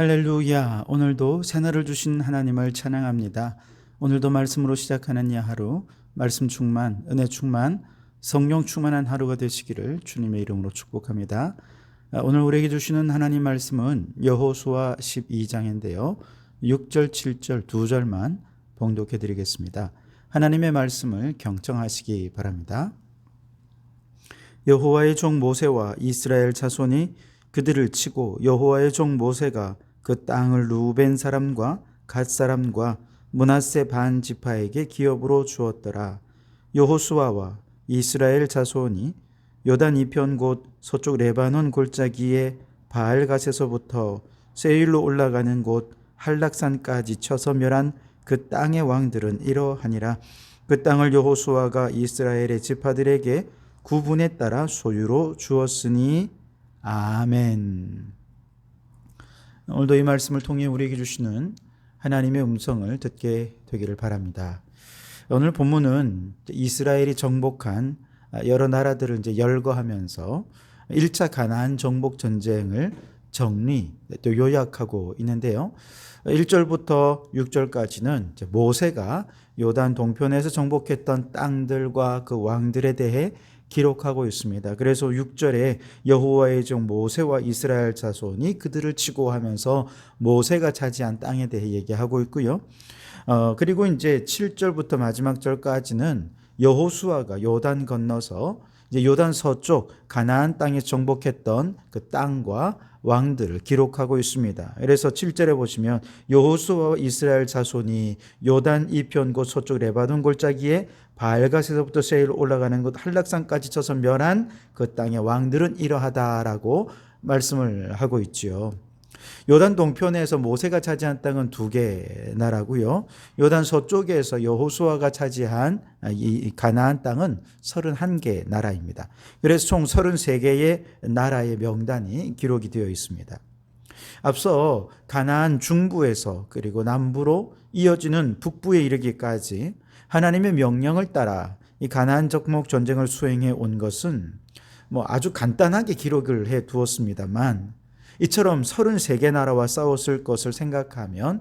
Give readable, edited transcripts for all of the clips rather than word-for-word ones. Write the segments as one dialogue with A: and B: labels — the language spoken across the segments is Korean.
A: 할렐루야. 오늘도 새날을 주신 하나님을 찬양합니다. 오늘도 말씀으로 시작하는 이 하루, 말씀 충만, 은혜 충만, 성령 충만한 하루가 되시기를 주님의 이름으로 축복합니다. 오늘 우리에게 주시는 하나님 말씀은 여호수아 12장인데요. 6절, 7절 두 절만 봉독해 드리겠습니다. 하나님의 말씀을 경청하시기 바랍니다. 여호와의 종 모세와 이스라엘 자손이 그들을 치고 여호와의 종 모세가 그 땅을 루벤 사람과 갓 사람과 므낫세 반 지파에게 기업으로 주었더라. 여호수아와 이스라엘 자손이 요단 이편 곧 서쪽 레바논 골짜기에 바알갓에서부터 세일로 올라가는 곳 한락산까지 쳐서 멸한 그 땅의 왕들은 이러하니라. 그 땅을 여호수아가 이스라엘의 지파들에게 구분에 따라 소유로 주었으니 아멘. 오늘도 이 말씀을 통해 우리에게 주시는 하나님의 음성을 듣게 되기를 바랍니다. 오늘 본문은 이스라엘이 정복한 여러 나라들을 이제 열거하면서 1차 가나안 정복 전쟁을 정리 또 요약하고 있는데요. 1절부터 6절까지는 이제 모세가 요단 동편에서 정복했던 땅들과 그 왕들에 대해 기록하고 있습니다. 그래서 6절에 여호와의 종 모세와 이스라엘 자손이 그들을 치고 하면서 모세가 차지한 땅에 대해 얘기하고 있고요. 그리고 이제 7절부터 마지막 절까지는 여호수아가 요단 건너서 이제 요단 서쪽 가나안 땅에 정복했던 그 땅과 왕들을 기록하고 있습니다. 그래서 7절에 보시면 여호수아와 이스라엘 자손이 요단 이편 곧 서쪽 레바논 골짜기에 바알갓에서부터 세일 올라가는 곳 한락산까지 쳐서 멸한 그 땅의 왕들은 이러하다라고 말씀을 하고 있지요. 요단 동편에서 모세가 차지한 땅은 2개 나라고요. 요단 서쪽에서 여호수아가 차지한 이 가나안 땅은 31개 나라입니다. 그래서 총 33개의 나라의 명단이 기록이 되어 있습니다. 앞서 가나안 중부에서 그리고 남부로 이어지는 북부에 이르기까지 하나님의 명령을 따라 이 가나안 정복 전쟁을 수행해 온 것은 아주 간단하게 기록을 해 두었습니다만 이처럼 33개 나라와 싸웠을 것을 생각하면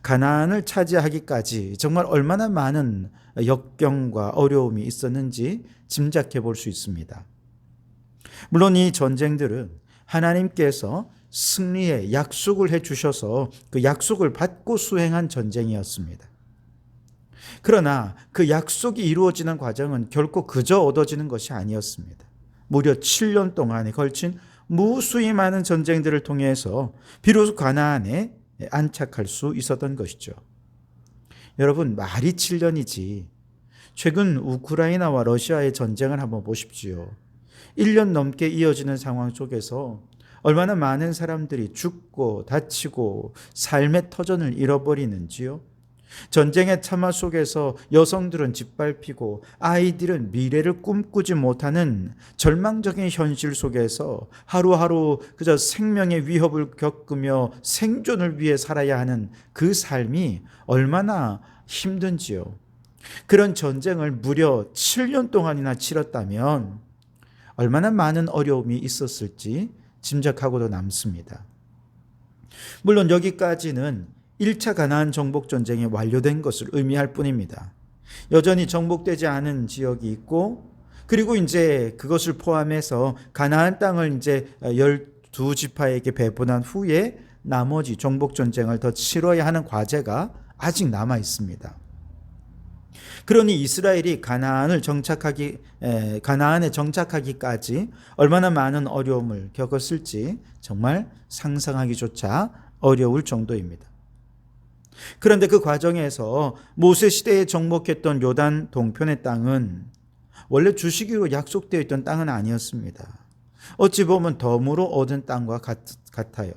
A: 가나안을 차지하기까지 정말 얼마나 많은 역경과 어려움이 있었는지 짐작해 볼 수 있습니다. 물론 이 전쟁들은 하나님께서 승리의 약속을 해 주셔서 그 약속을 받고 수행한 전쟁이었습니다. 그러나 그 약속이 이루어지는 과정은 결코 그저 얻어지는 것이 아니었습니다. 무려 7년 동안에 걸친 무수히 많은 전쟁들을 통해서 비로소 가나안에 안착할 수 있었던 것이죠. 여러분, 말이 7년이지 최근 우크라이나와 러시아의 전쟁을 한번 보십시오. 1년 넘게 이어지는 상황 속에서 얼마나 많은 사람들이 죽고 다치고 삶의 터전을 잃어버리는지요. 전쟁의 참화 속에서 여성들은 짓밟히고 아이들은 미래를 꿈꾸지 못하는 절망적인 현실 속에서 하루하루 그저 생명의 위협을 겪으며 생존을 위해 살아야 하는 그 삶이 얼마나 힘든지요. 그런 전쟁을 무려 7년 동안이나 치렀다면 얼마나 많은 어려움이 있었을지 짐작하고도 남습니다. 물론 여기까지는 1차 가나안 정복 전쟁이 완료된 것을 의미할 뿐입니다. 여전히 정복되지 않은 지역이 있고 그리고 이제 그것을 포함해서 가나안 땅을 이제 12지파에게 배분한 후에 나머지 정복 전쟁을 더 치러야 하는 과제가 아직 남아 있습니다. 그러니 이스라엘이 가나안에 정착하기까지 얼마나 많은 어려움을 겪었을지 정말 상상하기조차 어려울 정도입니다. 그런데 그 과정에서 모세 시대에 정복했던 요단 동편의 땅은 원래 주시기로 약속되어 있던 땅은 아니었습니다. 어찌 보면 덤으로 얻은 땅과 같아요.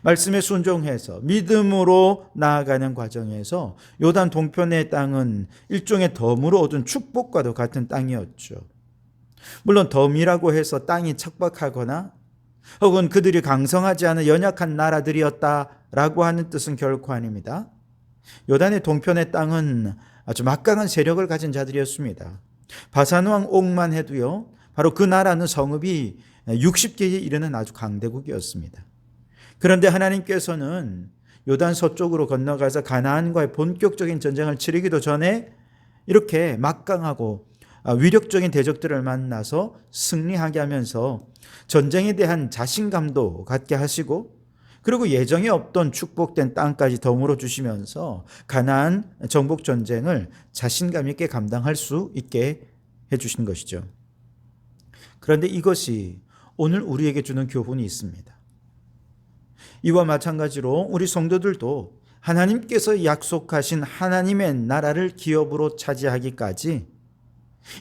A: 말씀에 순종해서 믿음으로 나아가는 과정에서 요단 동편의 땅은 일종의 덤으로 얻은 축복과도 같은 땅이었죠. 물론 덤이라고 해서 땅이 척박하거나 혹은 그들이 강성하지 않은 연약한 나라들이었다라고 하는 뜻은 결코 아닙니다. 요단의 동편의 땅은 아주 막강한 세력을 가진 자들이었습니다. 바산왕 옥만 해도요, 바로 그 나라는 성읍이 60개에 이르는 아주 강대국이었습니다. 그런데 하나님께서는 요단 서쪽으로 건너가서 가나안과의 본격적인 전쟁을 치르기도 전에 이렇게 막강하고 위력적인 대적들을 만나서 승리하게 하면서 전쟁에 대한 자신감도 갖게 하시고, 그리고 예정에 없던 축복된 땅까지 덤으로 주시면서 가나안 정복 전쟁을 자신감 있게 감당할 수 있게 해주신 것이죠. 그런데 이것이 오늘 우리에게 주는 교훈이 있습니다. 이와 마찬가지로 우리 성도들도 하나님께서 약속하신 하나님의 나라를 기업으로 차지하기까지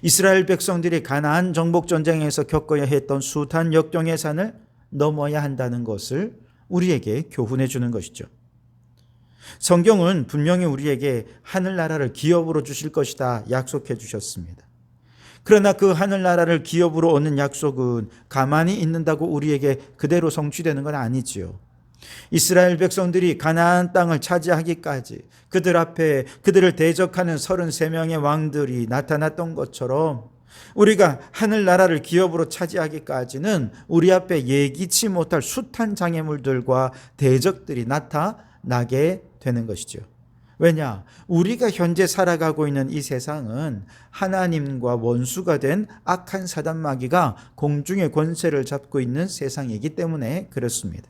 A: 이스라엘 백성들이 가나안 정복 전쟁에서 겪어야 했던 숱한 역경의 산을 넘어야 한다는 것을 우리에게 교훈해 주는 것이죠. 성경은 분명히 우리에게 하늘나라를 기업으로 주실 것이다 약속해 주셨습니다. 그러나 그 하늘나라를 기업으로 얻는 약속은 가만히 있는다고 우리에게 그대로 성취되는 건 아니지요. 이스라엘 백성들이 가나안 땅을 차지하기까지 그들 앞에 그들을 대적하는 33명의 왕들이 나타났던 것처럼 우리가 하늘나라를 기업으로 차지하기까지는 우리 앞에 예기치 못할 숱한 장애물들과 대적들이 나타나게 되는 것이죠. 왜냐? 우리가 현재 살아가고 있는 이 세상은 하나님과 원수가 된 악한 사단 마귀가 공중의 권세를 잡고 있는 세상이기 때문에 그렇습니다.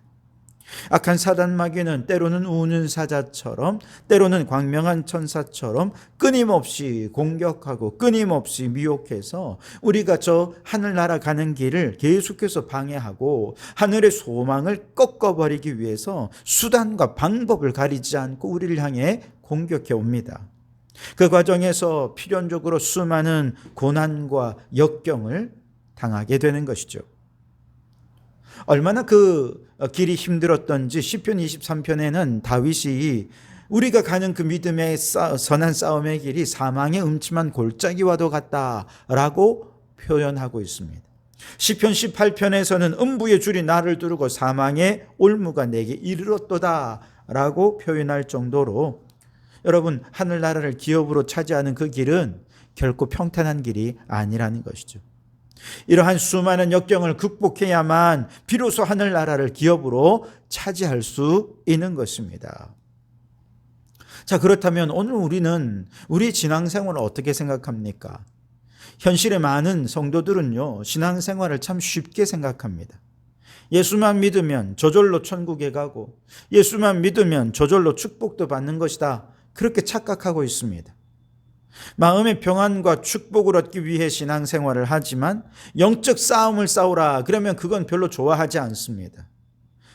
A: 악한 사단 마귀는 때로는 우는 사자처럼, 때로는 광명한 천사처럼 끊임없이 공격하고 끊임없이 미혹해서 우리가 저 하늘나라 가는 길을 계속해서 방해하고 하늘의 소망을 꺾어버리기 위해서 수단과 방법을 가리지 않고 우리를 향해 공격해 옵니다. 그 과정에서 필연적으로 수많은 고난과 역경을 당하게 되는 것이죠. 얼마나 그 길이 힘들었던지 시편 23편에는 다윗이 우리가 가는 그 믿음의 선한 싸움의 길이 사망의 음침한 골짜기와도 같다라고 표현하고 있습니다. 시편 18편에서는 음부의 줄이 나를 두르고 사망의 올무가 내게 이르렀도다라고 표현할 정도로 여러분, 하늘나라를 기업으로 차지하는 그 길은 결코 평탄한 길이 아니라는 것이죠. 이러한 수많은 역경을 극복해야만 비로소 하늘나라를 기업으로 차지할 수 있는 것입니다. 자, 그렇다면 오늘 우리는 우리 신앙생활을 어떻게 생각합니까? 현실의 많은 성도들은요, 신앙생활을 참 쉽게 생각합니다. 예수만 믿으면 저절로 천국에 가고 예수만 믿으면 저절로 축복도 받는 것이다, 그렇게 착각하고 있습니다. 마음의 평안과 축복을 얻기 위해 신앙생활을 하지만 영적 싸움을 싸우라 그러면 그건 별로 좋아하지 않습니다.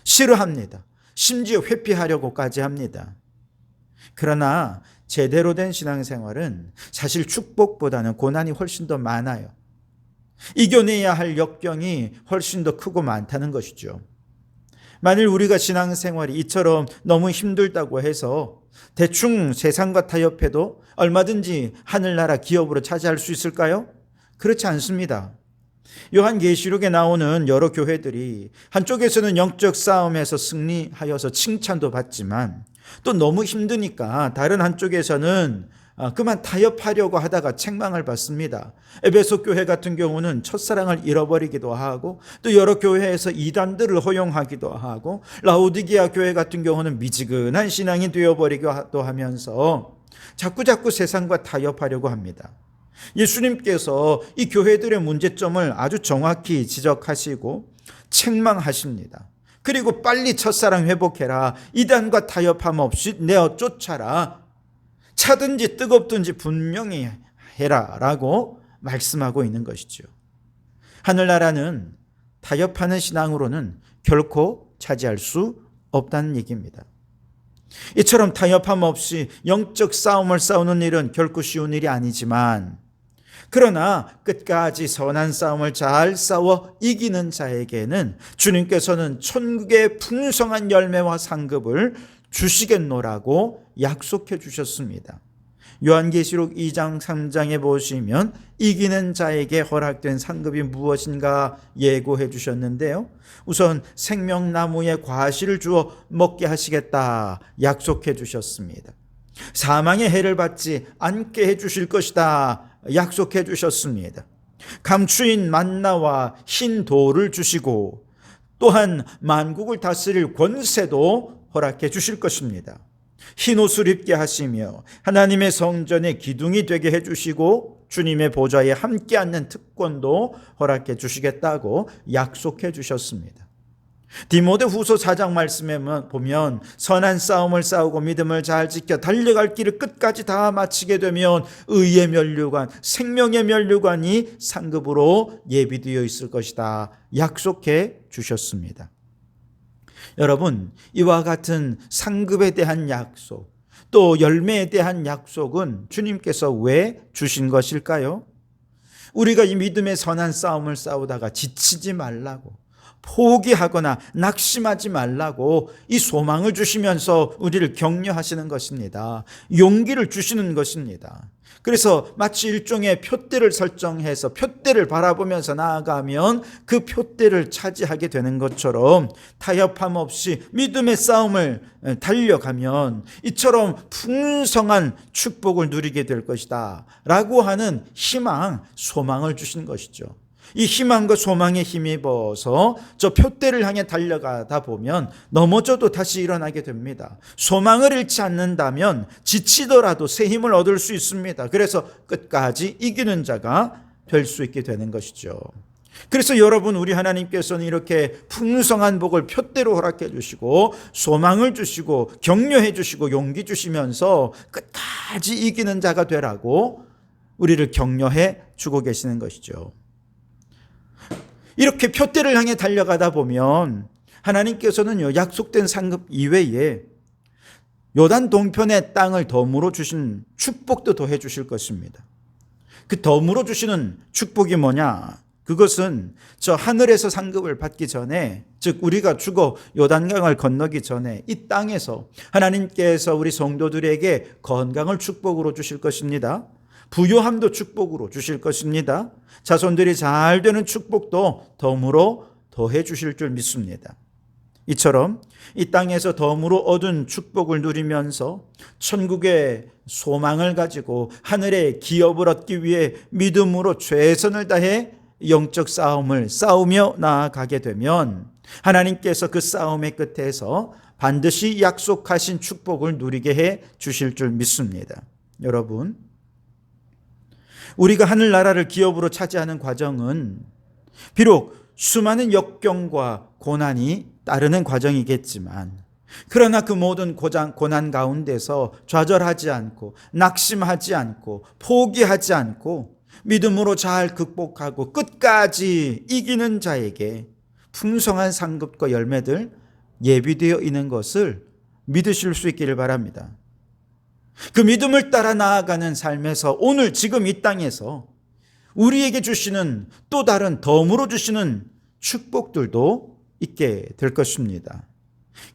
A: 싫어합니다. 심지어 회피하려고까지 합니다. 그러나 제대로 된 신앙생활은 사실 축복보다는 고난이 훨씬 더 많아요. 이겨내야 할 역경이 훨씬 더 크고 많다는 것이죠. 만일 우리가 신앙생활이 이처럼 너무 힘들다고 해서 대충 세상과 타협해도 얼마든지 하늘나라 기업으로 차지할 수 있을까요? 그렇지 않습니다. 요한계시록에 나오는 여러 교회들이 한쪽에서는 영적 싸움에서 승리하여서 칭찬도 받지만 또 너무 힘드니까 다른 한쪽에서는 그만 타협하려고 하다가 책망을 받습니다. 에베소 교회 같은 경우는 첫사랑을 잃어버리기도 하고 또 여러 교회에서 이단들을 허용하기도 하고 라오디게아 교회 같은 경우는 미지근한 신앙이 되어버리기도 하면서 자꾸자꾸 세상과 타협하려고 합니다. 예수님께서 이 교회들의 문제점을 아주 정확히 지적하시고 책망하십니다. 그리고 빨리 첫사랑 회복해라. 이단과 타협함 없이 내어 쫓아라. 차든지 뜨겁든지 분명히 해라 라고 말씀하고 있는 것이죠. 하늘나라는 타협하는 신앙으로는 결코 차지할 수 없다는 얘기입니다. 이처럼 타협함 없이 영적 싸움을 싸우는 일은 결코 쉬운 일이 아니지만 그러나 끝까지 선한 싸움을 잘 싸워 이기는 자에게는 주님께서는 천국의 풍성한 열매와 상급을 주시겠노라고 약속해 주셨습니다. 요한계시록 2장 3장에 보시면 이기는 자에게 허락된 상급이 무엇인가 예고해 주셨는데요. 우선 생명나무의 과실을 주어 먹게 하시겠다 약속해 주셨습니다. 사망의 해를 받지 않게 해 주실 것이다 약속해 주셨습니다. 감추인 만나와 흰 돌을 주시고 또한 만국을 다스릴 권세도 허락해 주실 것입니다. 흰 옷을 입게 하시며 하나님의 성전의 기둥이 되게 해주시고 주님의 보좌에 함께 앉는 특권도 허락해 주시겠다고 약속해 주셨습니다. 디모데후서 4장 말씀에 보면 선한 싸움을 싸우고 믿음을 잘 지켜 달려갈 길을 끝까지 다 마치게 되면 의의 면류관, 생명의 면류관이 상급으로 예비되어 있을 것이다 약속해 주셨습니다. 여러분, 이와 같은 상급에 대한 약속, 또 열매에 대한 약속은 주님께서 왜 주신 것일까요? 우리가 이 믿음의 선한 싸움을 싸우다가 지치지 말라고, 포기하거나 낙심하지 말라고 이 소망을 주시면서 우리를 격려하시는 것입니다. 용기를 주시는 것입니다. 그래서 마치 일종의 표대를 설정해서 표대를 바라보면서 나아가면 그 표대를 차지하게 되는 것처럼 타협함 없이 믿음의 싸움을 달려가면 이처럼 풍성한 축복을 누리게 될 것이다 라고 하는 희망, 소망을 주신 것이죠. 이 희망과 소망에 힘입어서 저 표대를 향해 달려가다 보면 넘어져도 다시 일어나게 됩니다. 소망을 잃지 않는다면 지치더라도 새 힘을 얻을 수 있습니다. 그래서 끝까지 이기는 자가 될 수 있게 되는 것이죠. 그래서 여러분, 우리 하나님께서는 이렇게 풍성한 복을 표대로 허락해 주시고 소망을 주시고 격려해 주시고 용기 주시면서 끝까지 이기는 자가 되라고 우리를 격려해 주고 계시는 것이죠. 이렇게 표대를 향해 달려가다 보면 하나님께서는요, 약속된 상급 이외에 요단 동편의 땅을 덤으로 주신 축복도 더해 주실 것입니다. 그 덤으로 주시는 축복이 뭐냐? 그것은 저 하늘에서 상급을 받기 전에, 즉 우리가 죽어 요단강을 건너기 전에 이 땅에서 하나님께서 우리 성도들에게 건강을 축복으로 주실 것입니다. 부요함도 축복으로 주실 것입니다. 자손들이 잘 되는 축복도 덤으로 더해 주실 줄 믿습니다. 이처럼 이 땅에서 덤으로 얻은 축복을 누리면서 천국의 소망을 가지고 하늘의 기업을 얻기 위해 믿음으로 최선을 다해 영적 싸움을 싸우며 나아가게 되면 하나님께서 그 싸움의 끝에서 반드시 약속하신 축복을 누리게 해 주실 줄 믿습니다. 여러분, 우리가 하늘나라를 기업으로 차지하는 과정은 비록 수많은 역경과 고난이 따르는 과정이겠지만, 그러나 그 모든 고난 가운데서 좌절하지 않고 낙심하지 않고 포기하지 않고 믿음으로 잘 극복하고 끝까지 이기는 자에게 풍성한 상급과 열매들 예비되어 있는 것을 믿으실 수 있기를 바랍니다. 그 믿음을 따라 나아가는 삶에서 오늘 지금 이 땅에서 우리에게 주시는 또 다른 덤으로 주시는 축복들도 있게 될 것입니다.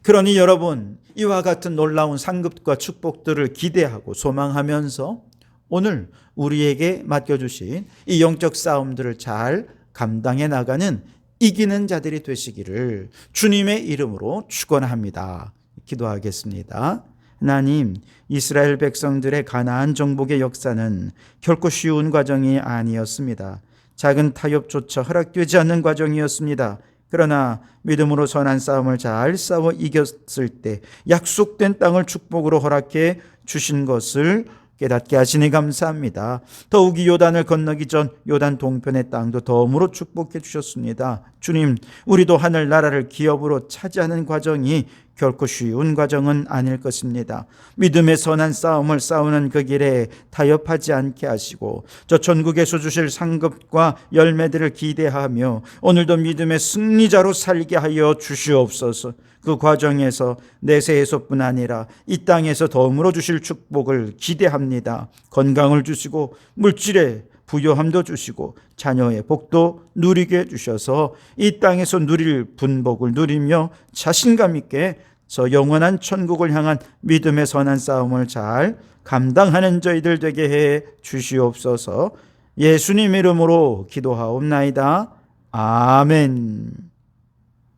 A: 그러니 여러분, 이와 같은 놀라운 상급과 축복들을 기대하고 소망하면서 오늘 우리에게 맡겨주신 이 영적 싸움들을 잘 감당해 나가는 이기는 자들이 되시기를 주님의 이름으로 축원합니다. 기도하겠습니다. 하나님, 이스라엘 백성들의 가나안 정복의 역사는 결코 쉬운 과정이 아니었습니다. 작은 타협조차 허락되지 않는 과정이었습니다. 그러나 믿음으로 선한 싸움을 잘 싸워 이겼을 때 약속된 땅을 축복으로 허락해 주신 것을 깨닫게 하시니 감사합니다. 더욱이 요단을 건너기 전 요단 동편의 땅도 덤으로 축복해 주셨습니다. 주님, 우리도 하늘나라를 기업으로 차지하는 과정이 결코 쉬운 과정은 아닐 것입니다. 믿음의 선한 싸움을 싸우는 그 길에 타협하지 않게 하시고 저 천국에서 주실 상급과 열매들을 기대하며 오늘도 믿음의 승리자로 살게 하여 주시옵소서. 그 과정에서 내세에서뿐 아니라 이 땅에서 덤으로 주실 축복을 기대합니다. 건강을 주시고 물질의 부요함도 주시고 자녀의 복도 누리게 해주셔서 이 땅에서 누릴 분복을 누리며 자신감 있게 저 영원한 천국을 향한 믿음의 선한 싸움을 잘 감당하는 저희들 되게 해 주시옵소서. 예수님 이름으로 기도하옵나이다. 아멘.